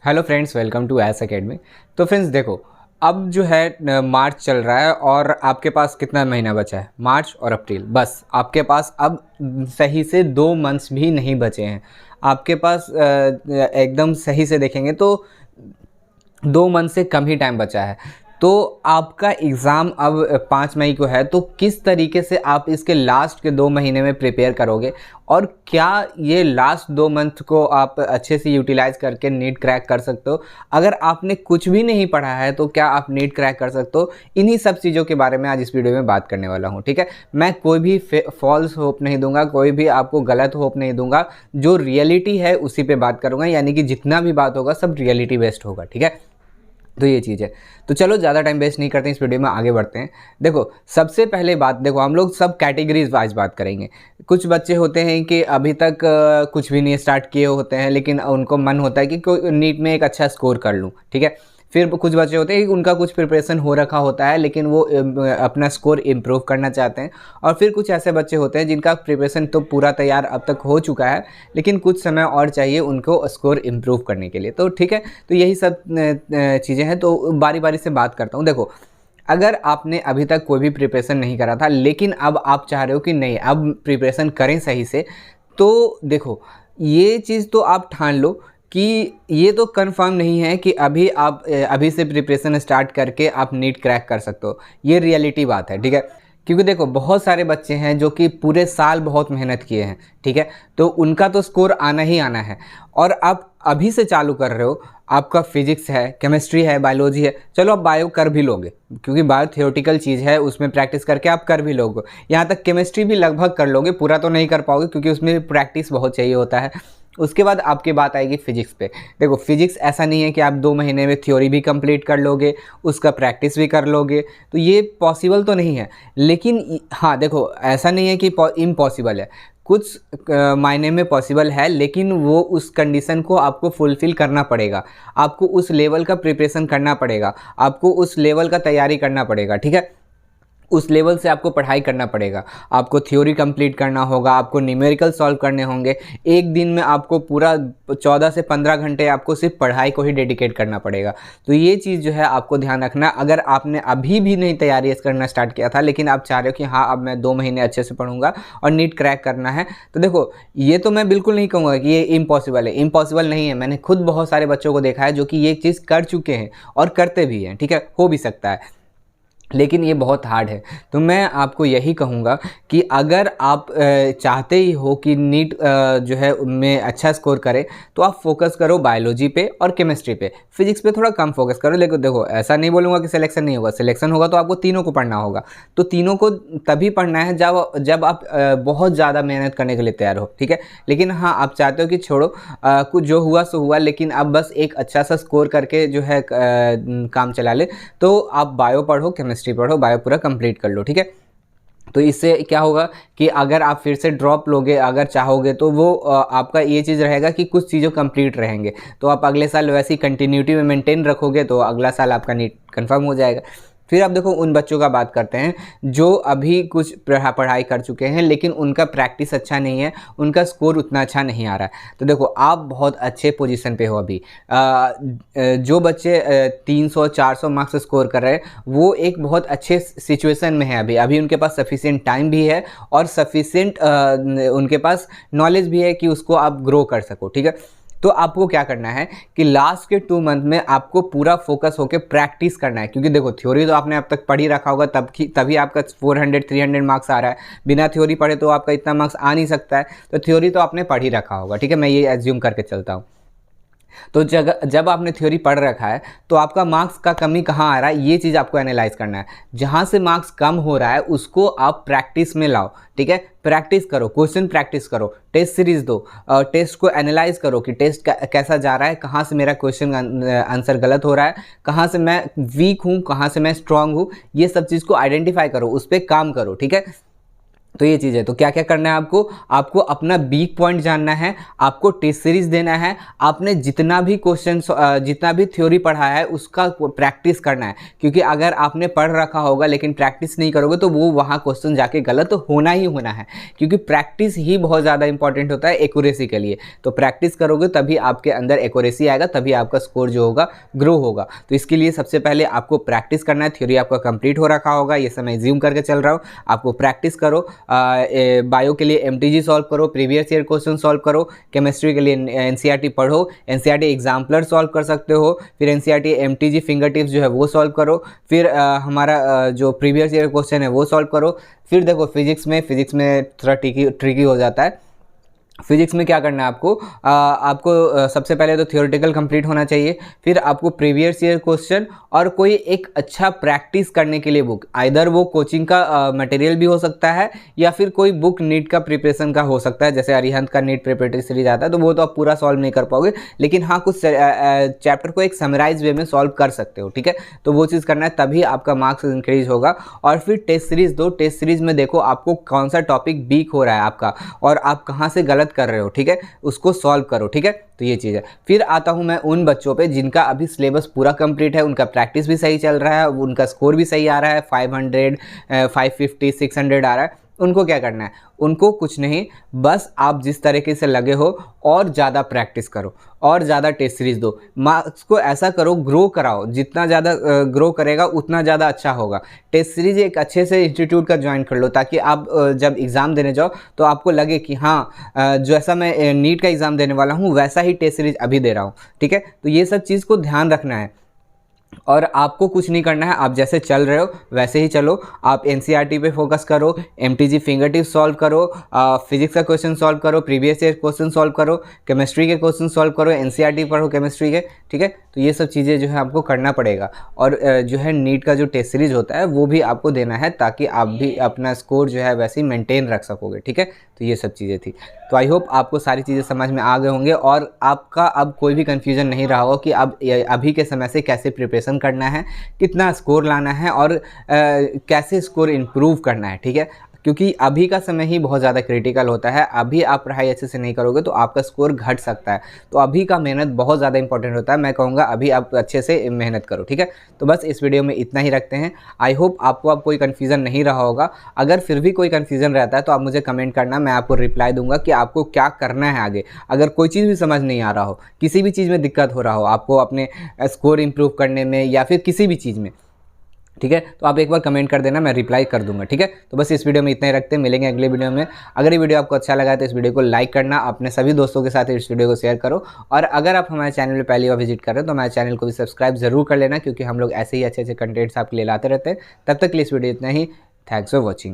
Hello friends, welcome to S academy. तो friends देखो, अब जो है मार्च चल रहा है और आपके पास कितना महीना बचा है? मार्च और अप्रैल, बस आपके पास अब सही से 2 मंथ्स भी नहीं बचे हैं। आपके पास एकदम सही से देखेंगे तो 2 मंथ से कम ही टाइम बचा है। तो आपका एग्ज़ाम अब 5 मई को है, तो किस तरीके से आप इसके लास्ट के 2 महीने में प्रिपेयर करोगे और क्या ये लास्ट 2 मंथ को आप अच्छे से यूटिलाइज़ करके नीट क्रैक कर सकते हो? अगर आपने कुछ भी नहीं पढ़ा है तो क्या आप नीट क्रैक कर सकते हो? इन्हीं सब चीज़ों के बारे में आज इस वीडियो में बात करने वाला हूँ, ठीक है। मैं कोई भी फॉल्स होप नहीं दूंगा, कोई भी आपको गलत होप नहीं दूंगा। जो रियलिटी है उसी पे बात करूँगा, यानी कि जितना भी बात होगा सब रियलिटी बेस्ड होगा, ठीक है। तो ये चीज़ है। तो चलो ज़्यादा टाइम वेस्ट नहीं करते हैं, इस वीडियो में आगे बढ़ते हैं। देखो, सबसे पहले बात, देखो हम लोग सब कैटेगरीज वाइज बात करेंगे। कुछ बच्चे होते हैं कि अभी तक कुछ भी नहीं स्टार्ट किए होते हैं, लेकिन उनको मन होता है कि कोई नीट में एक अच्छा स्कोर कर लूँ, ठीक है। फिर कुछ बच्चे होते हैं कि उनका कुछ प्रिपरेशन हो रखा होता है, लेकिन वो अपना स्कोर इम्प्रूव करना चाहते हैं। और फिर कुछ ऐसे बच्चे होते हैं जिनका प्रिपरेशन तो पूरा तैयार अब तक हो चुका है, लेकिन कुछ समय और चाहिए उनको स्कोर इम्प्रूव करने के लिए। तो ठीक है, तो यही सब चीज़ें हैं। तो बारी बारी से बात करता हूँ। देखो, अगर आपने अभी तक कोई भी प्रिपरेशन नहीं करा था, लेकिन अब आप चाह रहे हो कि नहीं अब प्रिपरेशन करें सही से, तो देखो ये चीज़ तो आप ठान लो कि ये तो कंफर्म नहीं है कि अभी आप अभी से प्रिपरेशन स्टार्ट करके आप नीट क्रैक कर सकते हो। ये रियलिटी बात है, ठीक है। क्योंकि देखो, बहुत सारे बच्चे हैं जो कि पूरे साल बहुत मेहनत किए हैं, ठीक है। तो उनका तो स्कोर आना ही आना है। और आप अभी से चालू कर रहे हो, आपका फिजिक्स है, केमिस्ट्री है, बायोलॉजी है, चलो आप बायो कर भी लोगे क्योंकि बायो थियोरेटिकल चीज़ है, उसमें प्रैक्टिस करके आप कर भी लोगे। यहाँ तक केमिस्ट्री भी लगभग कर लोगे, पूरा तो नहीं कर पाओगे क्योंकि उसमें प्रैक्टिस बहुत चाहिए होता है। उसके बाद आपकी बात आएगी फिजिक्स पे। देखो, फिजिक्स ऐसा नहीं है कि आप 2 महीने में थ्योरी भी कंप्लीट कर लोगे, उसका प्रैक्टिस भी कर लोगे, तो ये पॉसिबल तो नहीं है। लेकिन हाँ देखो, ऐसा नहीं है कि इम्पॉसिबल है, कुछ मायने में पॉसिबल है, लेकिन वो उस कंडीशन को आपको फुलफ़िल करना पड़ेगा। आपको उस लेवल का प्रिपरेशन करना पड़ेगा, आपको उस लेवल का तैयारी करना पड़ेगा, ठीक है। उस लेवल से आपको पढ़ाई करना पड़ेगा, आपको थ्योरी कंप्लीट करना होगा, आपको न्यूमेरिकल सॉल्व करने होंगे। एक दिन में आपको पूरा 14 से 15 घंटे आपको सिर्फ पढ़ाई को ही डेडिकेट करना पड़ेगा। तो ये चीज़ जो है आपको ध्यान रखना। अगर आपने अभी भी नहीं तैयारी करना स्टार्ट किया था, लेकिन आप चाह रहे हो कि हाँ अब मैं 2 महीने अच्छे से पढ़ूंगा और नीट क्रैक करना है, तो देखो ये तो मैं बिल्कुल नहीं कहूँगा कि ये इम्पॉसिबल है। इम्पॉसिबल नहीं है, मैंने खुद बहुत सारे बच्चों को देखा है जो कि ये चीज़ कर चुके हैं और करते भी हैं, ठीक है। हो भी सकता है, लेकिन ये बहुत हार्ड है। तो मैं आपको यही कहूँगा कि अगर आप चाहते ही हो कि नीट जो है उनमें अच्छा स्कोर करे, तो आप फोकस करो बायोलॉजी पे और केमिस्ट्री पे। फिजिक्स पे थोड़ा कम फोकस करो। लेकिन देखो, ऐसा नहीं बोलूँगा कि सिलेक्शन नहीं होगा, सिलेक्शन होगा तो आपको तीनों को पढ़ना होगा। तो तीनों को तभी पढ़ना है जब आप बहुत ज़्यादा मेहनत करने के लिए तैयार हो, ठीक है। लेकिन हाँ, आप चाहते हो कि छोड़ो कुछ जो हुआ सो हुआ, लेकिन अब बस एक अच्छा सा स्कोर करके जो है काम चला ले, तो आप बायो पढ़ो, केमिस्ट्री पढ़ो, बायो पूरा कंप्लीट कर लो, ठीक है। तो इससे क्या होगा कि अगर आप फिर से ड्रॉप लोगे अगर चाहोगे, तो वो आपका ये चीज़ रहेगा कि कुछ चीज़ें कंप्लीट रहेंगे, तो आप अगले साल वैसी कंटिन्यूटी में मेंटेन रखोगे, तो अगला साल आपका नीट कंफर्म हो जाएगा। फिर आप देखो, उन बच्चों का बात करते हैं जो अभी कुछ पढ़ाई कर चुके हैं, लेकिन उनका प्रैक्टिस अच्छा नहीं है, उनका स्कोर उतना अच्छा नहीं आ रहा है। तो देखो, आप बहुत अच्छे पोजीशन पे हो अभी। जो बच्चे 300-400 मार्क्स स्कोर कर रहे हैं, वो एक बहुत अच्छे सिचुएशन में है अभी। अभी उनके पास सफिशिएंट टाइम भी है और सफिशिएंट उनके पास नॉलेज भी है कि उसको आप ग्रो कर सको, ठीक है। तो आपको क्या करना है कि लास्ट के 2 मंथ में आपको पूरा फोकस होकर प्रैक्टिस करना है, क्योंकि देखो थ्योरी तो आपने अब तक पढ़ ही रखा होगा, तभी आपका 400-300 मार्क्स आ रहा है। बिना थ्योरी पढ़े तो आपका इतना मार्क्स आ नहीं सकता है। तो थ्योरी तो आपने पढ़ ही रखा होगा, ठीक है, मैं ये एज्यूम करके चलता हूँ। तो जब आपने थ्योरी पढ़ रखा है, तो आपका मार्क्स का कमी कहाँ आ रहा है, ये चीज़ आपको एनालाइज करना है। जहाँ से मार्क्स कम हो रहा है उसको आप प्रैक्टिस में लाओ, ठीक है। प्रैक्टिस करो, क्वेश्चन प्रैक्टिस करो, टेस्ट सीरीज दो, टेस्ट को एनालाइज करो कि टेस्ट कैसा जा रहा है, कहाँ से मेरा क्वेश्चन आंसर गलत हो रहा है, कहाँ से मैं वीक हूँ, कहाँ से मैं स्ट्रांग हूँ। ये सब चीज़ को आइडेंटिफाई करो, उस पर काम करो, ठीक है। तो ये चीज़ है। तो क्या क्या करना है आपको, आपको अपना वीक पॉइंट जानना है, आपको टेस्ट सीरीज देना है, आपने जितना भी क्वेश्चन जितना भी थ्योरी पढ़ा है उसका प्रैक्टिस करना है, क्योंकि अगर आपने पढ़ रखा होगा लेकिन प्रैक्टिस नहीं करोगे तो वो वहाँ क्वेश्चन जाके गलत होना ही होना है, क्योंकि प्रैक्टिस ही बहुत ज़्यादा इंपॉर्टेंट होता है एक्यूरेसी के लिए। तो प्रैक्टिस करोगे तभी आपके अंदर एक्यूरेसी आएगा, तभी आपका स्कोर जो होगा ग्रो होगा। तो इसके लिए सबसे पहले आपको प्रैक्टिस करना है। थ्योरी आपका कंप्लीट हो रखा होगा, ये समय ज्यूम करके चल रहा हूँ, आपको प्रैक्टिस करो। बायो के लिए एमटीजी सॉल्व करो, प्रीवियस ईयर क्वेश्चन सॉल्व करो, केमिस्ट्री के लिए एनसीईआरटी पढ़ो, एनसीईआरटी एग्जाम्पलर सॉल्व कर सकते हो, फिर एनसीईआरटी एमटीजी फिंगर टिप्स जो है वो सॉल्व करो, फिर हमारा जो प्रीवियस ईयर क्वेश्चन है वो सॉल्व करो। फिर देखो फिजिक्स में थोड़ा ट्रिकी हो जाता है। फिजिक्स में क्या करना है आपको, आपको सबसे पहले तो थियोरेटिकल कंप्लीट होना चाहिए, फिर आपको प्रीवियस ईयर क्वेश्चन और कोई एक अच्छा प्रैक्टिस करने के लिए बुक, आइदर वो कोचिंग का मटेरियल भी हो सकता है या फिर कोई बुक नीट का प्रिपरेशन का हो सकता है, जैसे अरिहंत का नीट प्रिपरेटरी सीरीज आता है, तो वो तो आप पूरा सॉल्व नहीं कर पाओगे, लेकिन हाँ कुछ चैप्टर को एक समराइज वे में सॉल्व कर सकते हो, ठीक है। तो वो चीज़ करना है, तभी आपका मार्क्स इंक्रीज होगा। और फिर टेस्ट सीरीज दो, टेस्ट सीरीज में देखो आपको कौन सा टॉपिक वीक हो रहा है आपका और आप कहाँ से गलत कर रहे हो, ठीक है, उसको सॉल्व करो, ठीक है। तो ये चीज़ है। फिर आता हूँ मैं उन बच्चों पे जिनका अभी सिलेबस पूरा कंप्लीट है, उनका प्रैक्टिस भी सही चल रहा है, उनका स्कोर भी सही आ रहा है, 500 550 600 आ रहा है। उनको क्या करना है, उनको कुछ नहीं, बस आप जिस तरीके से लगे हो और ज़्यादा प्रैक्टिस करो और ज़्यादा टेस्ट सीरीज दो, मार्क्स को ऐसा करो ग्रो कराओ, जितना ज़्यादा ग्रो करेगा उतना ज़्यादा अच्छा होगा। टेस्ट सीरीज एक अच्छे से इंस्टीट्यूट का ज्वाइन कर लो, ताकि आप जब एग्ज़ाम देने जाओ तो आपको लगे कि हाँ जैसा मैं नीट का एग्ज़ाम देने वाला हूँ वैसा ही टेस्ट सीरीज अभी दे रहा हूँ, ठीक है। तो ये सब चीज़ को ध्यान रखना है और आपको कुछ नहीं करना है, आप जैसे चल रहे हो वैसे ही चलो। आप एनसीईआरटी पे फोकस करो, एमटीजी फिंगर टिप्स सॉल्व करो, फिजिक्स का क्वेश्चन सॉल्व करो, प्रीवियस ईयर क्वेश्चन सॉल्व करो, केमिस्ट्री के क्वेश्चन सॉल्व करो, एनसीईआरटी पढ़ो केमिस्ट्री के, ठीक है। तो ये सब चीज़ें जो है आपको करना पड़ेगा। और जो है नीट का जो टेस्ट सीरीज होता है वो भी आपको देना है, ताकि आप भी अपना स्कोर जो है वैसे ही मेंटेन रख सकोगे, ठीक है। तो ये सब चीज़ें थी। तो आई होप आपको सारी चीज़ें समझ में आ गए होंगे और आपका अब कोई भी कन्फ्यूज़न नहीं रहा हो कि अब अभी के समय से कैसे प्रिपरेशन करना है, कितना स्कोर लाना है और कैसे स्कोर इम्प्रूव करना है, ठीक है। क्योंकि अभी का समय ही बहुत ज़्यादा क्रिटिकल होता है, अभी आप पढ़ाई अच्छे से नहीं करोगे तो आपका स्कोर घट सकता है। तो अभी का मेहनत बहुत ज़्यादा इंपॉर्टेंट होता है, मैं कहूँगा अभी आप अच्छे से मेहनत करो, ठीक है। तो बस इस वीडियो में इतना ही रखते हैं। आई होप आपको अब कोई कन्फ्यूज़न नहीं रहा होगा। अगर फिर भी कोई कन्फ्यूज़न रहता है तो आप मुझे कमेंट करना, मैं आपको रिप्लाई दूंगा कि आपको क्या करना है आगे। अगर कोई चीज़ भी समझ नहीं आ रहा हो, किसी भी चीज़ में दिक्कत हो रहा हो आपको अपने स्कोर इम्प्रूव करने में या फिर किसी भी चीज़ में, ठीक है, तो आप एक बार कमेंट कर देना, मैं रिप्लाई कर दूंगा, ठीक है। तो बस इस वीडियो में इतना ही रखते हैं, मिलेंगे अगले वीडियो में। अगर ये वीडियो आपको अच्छा लगा है तो इस वीडियो को लाइक करना, अपने सभी दोस्तों के साथ इस वीडियो को शेयर करो। और अगर आप हमारे चैनल में पहली बार विजिट कर रहे हो तो हमारे चैनल को भी सब्सक्राइब जरूर कर लेना, क्योंकि हम लोग ऐसे ही अच्छे अच्छे कंटेंट्स आपके लिए लाते रहते हैं। तब तक के लिए इस वीडियो इतना ही। Thanks for watching.